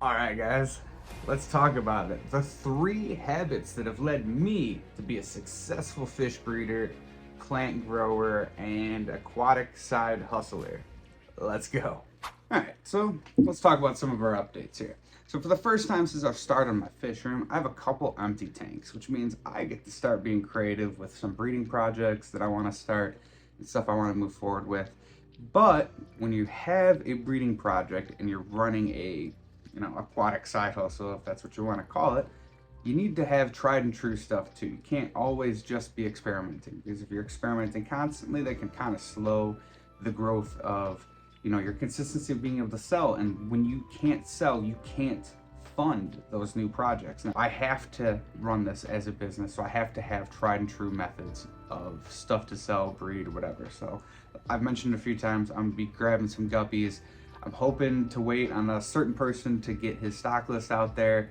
All right, guys, let's talk about it. The 3 habits that have led me to be a successful fish breeder, plant grower, and aquatic side hustler. Let's go. All right, so let's talk about some of our updates here. So for the first time since I've started my fish room, I have a couple empty tanks, which means I get to start being creative with some breeding projects that I want to start and stuff I want to move forward with. But when you have a breeding project and you're running a aquatic side hustle, if that's what you want to call it, you need to have tried and true stuff too. You can't always just be experimenting, because if you're experimenting constantly, that can kind of slow the growth of your consistency of being able to sell. And when you can't sell, you can't fund those new projects. Now, I have to run this as a business, so I have to have tried and true methods of stuff to sell, breed, or whatever. So I've mentioned a few times, I'm gonna be grabbing some guppies. I'm hoping to wait on a certain person to get his stock list out there.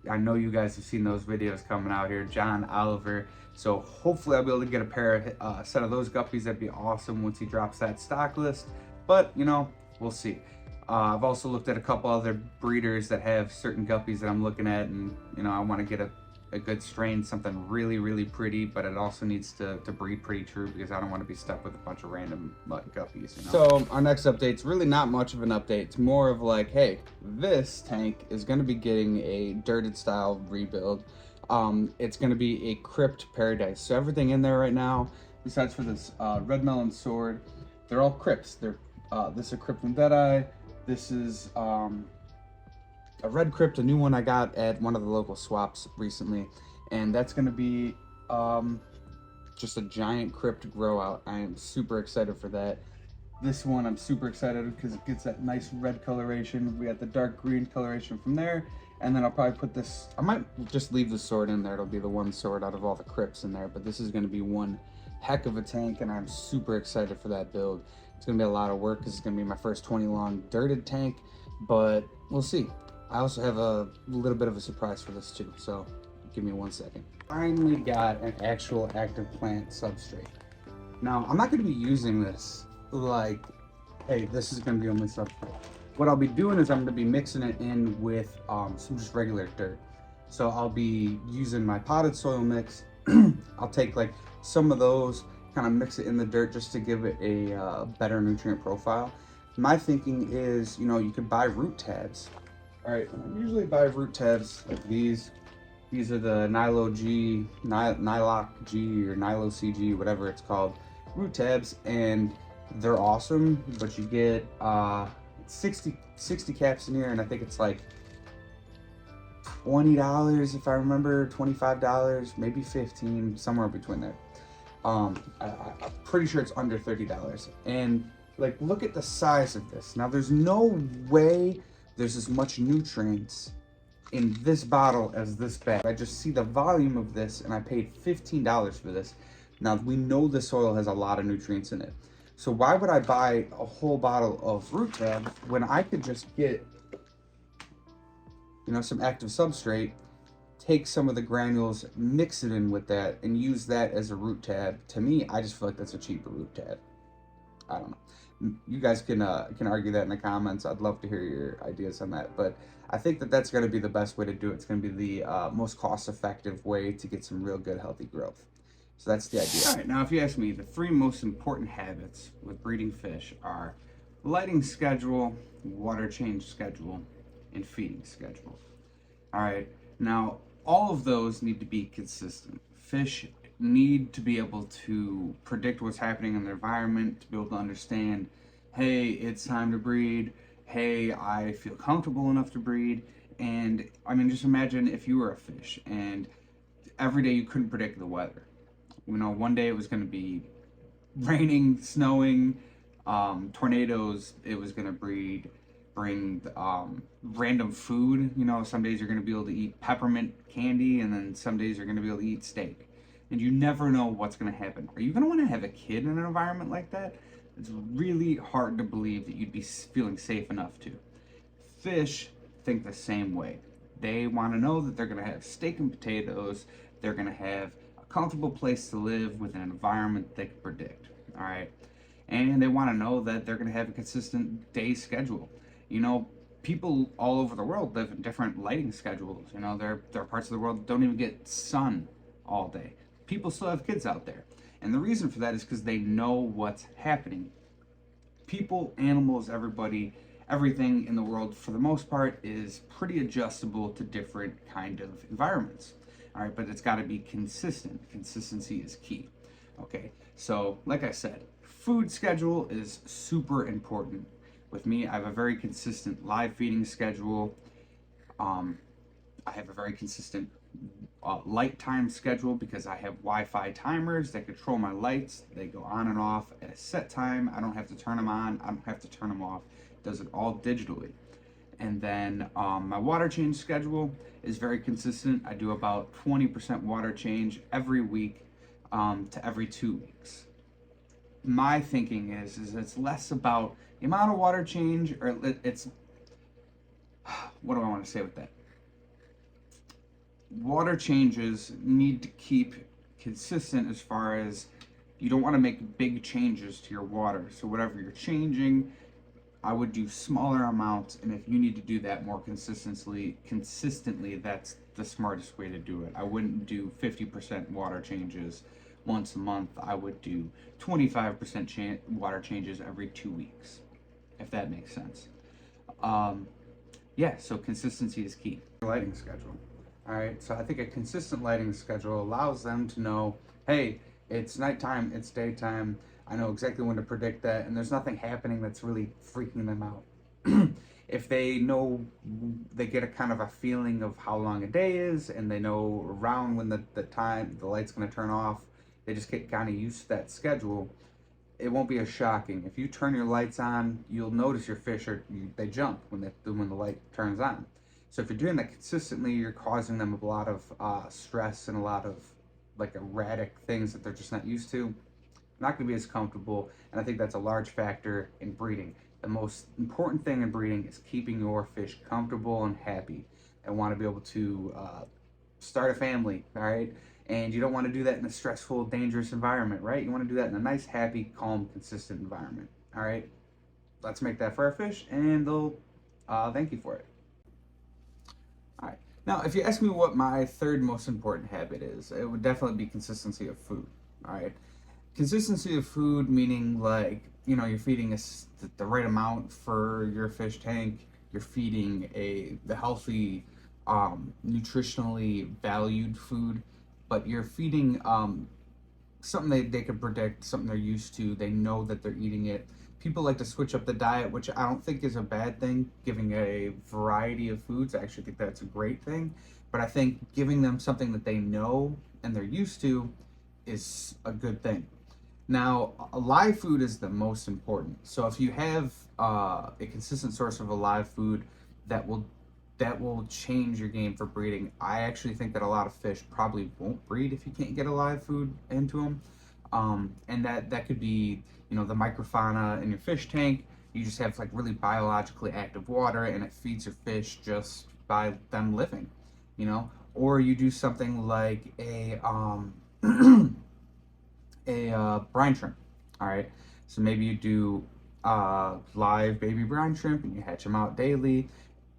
I know you guys have seen those videos coming out here, John Oliver. So hopefully I'll be able to get a set of those guppies. That'd be awesome once he drops that stock list. But we'll see. I've also looked at a couple other breeders that have certain guppies that I'm looking at, and I want to get a good strain, something really, really pretty, but it also needs to breed pretty true, because I don't want to be stuck with a bunch of random guppies. So our next update's really not much of an update. It's more of like, hey, this tank is going to be getting a dirted style rebuild. It's going to be a crypt paradise. So everything in there right now, besides for this red melon sword, they're all crypts. This is a crypt from Deadeye. This is a red crypt, a new one I got at one of the local swaps recently, and that's going to be just a giant crypt grow out. I am super excited for that. This one I'm super excited because it gets that nice red coloration. We got the dark green coloration from there, and then I'll probably put this, I might just leave the sword in there. It'll be the one sword out of all the crypts in there, but this is going to be one heck of a tank, and I'm super excited for that build. It's going to be a lot of work because it's going to be my first 20 long dirted tank, but we'll see. I also have a little bit of a surprise for this too, so give me 1 second. Finally got an actual active plant substrate. Now, I'm not going to be using this like, hey, this is going to be only substrate. What I'll be doing is I'm going to be mixing it in with some just regular dirt. So I'll be using my potted soil mix. I'll take like some of those, kind of mix it in the dirt just to give it a better nutrient profile. My thinking is, you could buy root tabs. All right, I usually buy root tabs like these. These are the Nyloc G or Nylo CG, whatever it's called, root tabs, and they're awesome. But you get 60 caps in here, and I think it's like $20 if I remember, $25, maybe $15, somewhere between there. I'm pretty sure it's under $30. And like, look at the size of this. Now, there's no way there's as much nutrients in this bottle as this bag. I just see the volume of this, and I paid $15 for this. Now, we know the soil has a lot of nutrients in it. So why would I buy a whole bottle of root tabs when I could just get, some active substrate, take some of the granules, mix it in with that, and use that as a root tab? To me, I just feel like that's a cheaper root tab. I don't know. You guys can argue that in the comments. I'd love to hear your ideas on that. But I think that that's going to be the best way to do it. It's going to be the most cost-effective way to get some real good, healthy growth. So that's the idea. All right, now if you ask me, the 3 most important habits with breeding fish are lighting schedule, water change schedule, and feeding schedule. All right, now all of those need to be consistent. Fish need to be able to predict what's happening in their environment, to be able to understand, hey, it's time to breed. Hey, I feel comfortable enough to breed. And I mean, just imagine if you were a fish and every day you couldn't predict the weather. One day it was going to be raining, snowing, tornadoes. It was going to bring random food. Some days you're going to be able to eat peppermint candy, and then some days you're going to be able to eat steak. And you never know what's going to happen. Are you going to want to have a kid in an environment like that? It's really hard to believe that you'd be feeling safe enough to. Fish think the same way. They want to know that they're going to have steak and potatoes. They're going to have a comfortable place to live with an environment they can predict. All right. And they want to know that they're going to have a consistent day schedule. People all over the world live in different lighting schedules. You know, there are parts of the world that don't even get sun all day. People still have kids out there. And the reason for that is because they know what's happening. People, animals, everybody, everything in the world, for the most part, is pretty adjustable to different kind of environments. All right, but it's got to be consistent. Consistency is key. Okay, so like I said, food schedule is super important. With me, I have a very consistent live feeding schedule. I have a very consistent light time schedule because I have Wi-Fi timers that control my lights. They go on and off at a set time. I don't have to turn them on. I don't have to turn them off. It does it all digitally. And then my water change schedule is very consistent. I do about 20% water change every week to every 2 weeks. My thinking is it's less about the amount of water change, or it's, what do I want to say with that? Water changes need to keep consistent as far as you don't want to make big changes to your water. So whatever you're changing, I would do smaller amounts, and if you need to do that more consistently, that's the smartest way to do it. I wouldn't do 50% water changes once a month. I would do 25% water changes every 2 weeks, if that makes sense. Yeah, so consistency is key. Lighting schedule. All right, so I think a consistent lighting schedule allows them to know, hey, it's nighttime, it's daytime. I know exactly when to predict that, and there's nothing happening that's really freaking them out. If they know, they get a kind of a feeling of how long a day is, and they know around when the time the light's going to turn off, they just get kind of used to that schedule. It won't be as shocking. If you turn your lights on, you'll notice your fish they jump when the light turns on. So if you're doing that consistently, you're causing them a lot of stress and a lot of like erratic things that they're just not used to. Not going to be as comfortable, and I think that's a large factor in breeding. The most important thing in breeding is keeping your fish comfortable and happy, and want to be able to start a family, all right? And you don't want to do that in a stressful, dangerous environment, right? You want to do that in a nice, happy, calm, consistent environment, all right? Let's make that for our fish, and they'll thank you for it. All right. Now, if you ask me what my third most important habit is, it would definitely be consistency of food, all right? Consistency of food, meaning like, you know, you're feeding the right amount for your fish tank, you're feeding the healthy, nutritionally valued food, but you're feeding something they can predict, something they're used to, they know that they're eating it. People like to switch up the diet, which I don't think is a bad thing. Giving a variety of foods, I actually think that's a great thing. But I think giving them something that they know and they're used to is a good thing. Now, live food is the most important. So if you have a consistent source of a live food that will change your game for breeding. I actually think that a lot of fish probably won't breed if you can't get a live food into them. And that could be, you know, the microfauna in your fish tank. You just have like really biologically active water, and it feeds your fish just by them living, you know. Or you do something like a brine shrimp. All right, so maybe you do live baby brine shrimp, and you hatch them out daily.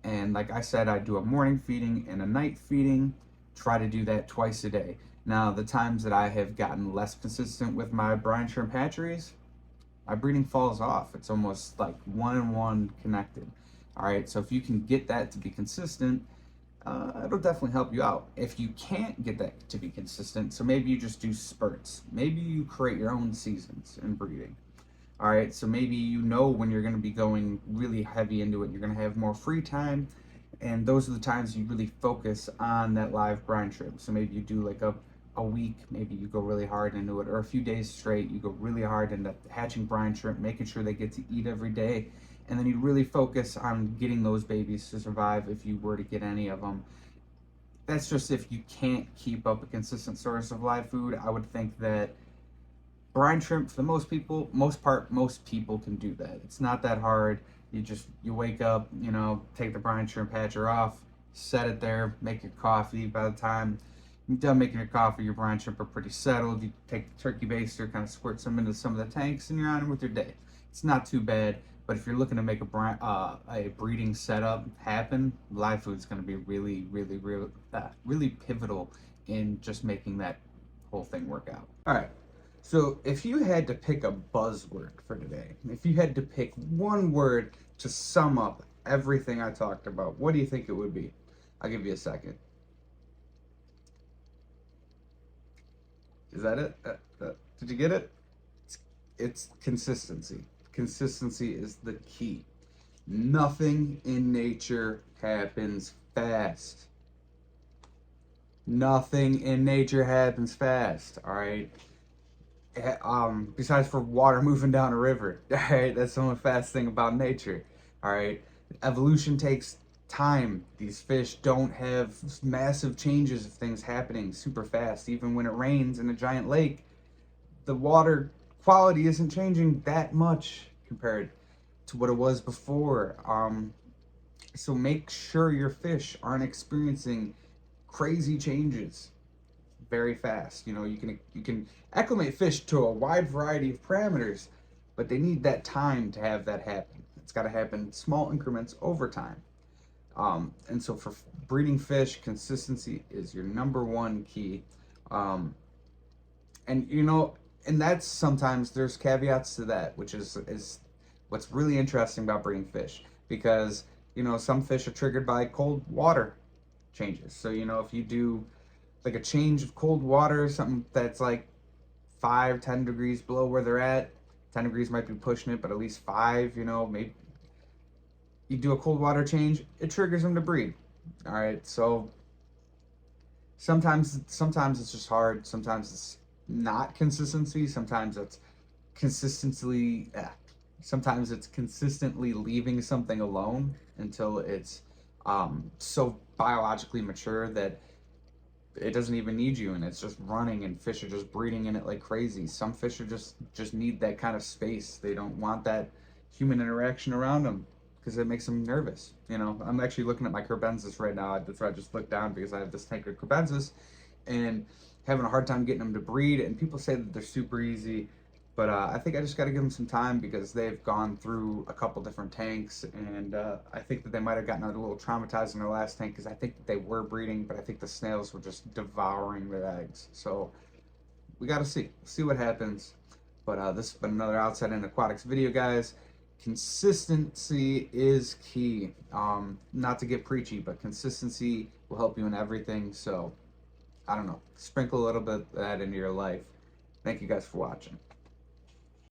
And like I said, I do a morning feeding and a night feeding. Try to do that twice a day. Now, the times that I have gotten less consistent with my brine shrimp hatcheries, my breeding falls off. It's almost like one-on-one connected. All right, so if you can get that to be consistent, it'll definitely help you out. If you can't get that to be consistent, so maybe you just do spurts. Maybe you create your own seasons in breeding. All right, so maybe you know when you're going to be going really heavy into it, you're going to have more free time, and those are the times you really focus on that live brine shrimp. So maybe you do like a week, maybe you go really hard into it, or a few days straight, you go really hard into hatching brine shrimp, making sure they get to eat every day, and then you really focus on getting those babies to survive if you were to get any of them. That's just if you can't keep up a consistent source of live food. I would think that brine shrimp, for the most people can do that. It's not that hard. You wake up, you know, take the brine shrimp hatcher off, set it there, make your coffee. By the time you're done making your coffee, your brine shrimp are pretty settled. You take the turkey baster, kind of squirt some into some of the tanks, and you're on with your day. It's not too bad. But if you're looking to make a breeding setup happen, live food's going to be really pivotal in just making that whole thing work out. All right. So if you had to pick a buzzword for today, if you had to pick one word to sum up everything I talked about, what do you think it would be? I'll give you a second. Is that it? Did you get it? It's consistency. Consistency is the key. Nothing in nature happens fast. Nothing in nature happens fast, all right? Besides for water moving down a river, all right? That's the only fast thing about nature, all right? Evolution takes time. These fish don't have massive changes of things happening super fast. Even when it rains in a giant lake, the water quality isn't changing that much compared to what it was before. So make sure your fish aren't experiencing crazy changes very fast. You know, you can acclimate fish to a wide variety of parameters, but they need that time to have that happen. It's got to happen in small increments over time. And so for breeding fish, consistency is your number one key. And you know, and that's sometimes there's caveats to that, which is what's really interesting about breeding fish, because you know some fish are triggered by cold water changes. So you know if you do like a change of cold water, something that's like 5-10 degrees below where they're at, 10 degrees might be pushing it, but at least 5, you know, maybe you do a cold water change, it triggers them to breed. All right, so sometimes it's just hard. Sometimes it's not consistency. Sometimes it's consistently. Sometimes it's consistently leaving something alone until it's so biologically mature that it doesn't even need you, and it's just running, and fish are just breeding in it like crazy. Some fish are just need that kind of space. They don't want that human interaction around them because it makes them nervous. You know, I'm actually looking at my Carbensis right now. That's why I just looked down because I have this tank of Carbensis and having a hard time getting them to breed. And people say that they're super easy, but I think I just got to give them some time because they've gone through a couple different tanks, and I think that they might have gotten a little traumatized in their last tank because I think that they were breeding, but I think the snails were just devouring their eggs. So we got to see what happens. But this has been another Outside In Aquatics video, guys. Consistency is key. Not to get preachy, but consistency will help you in everything. So I don't know, sprinkle a little bit of that into your life. Thank you guys for watching.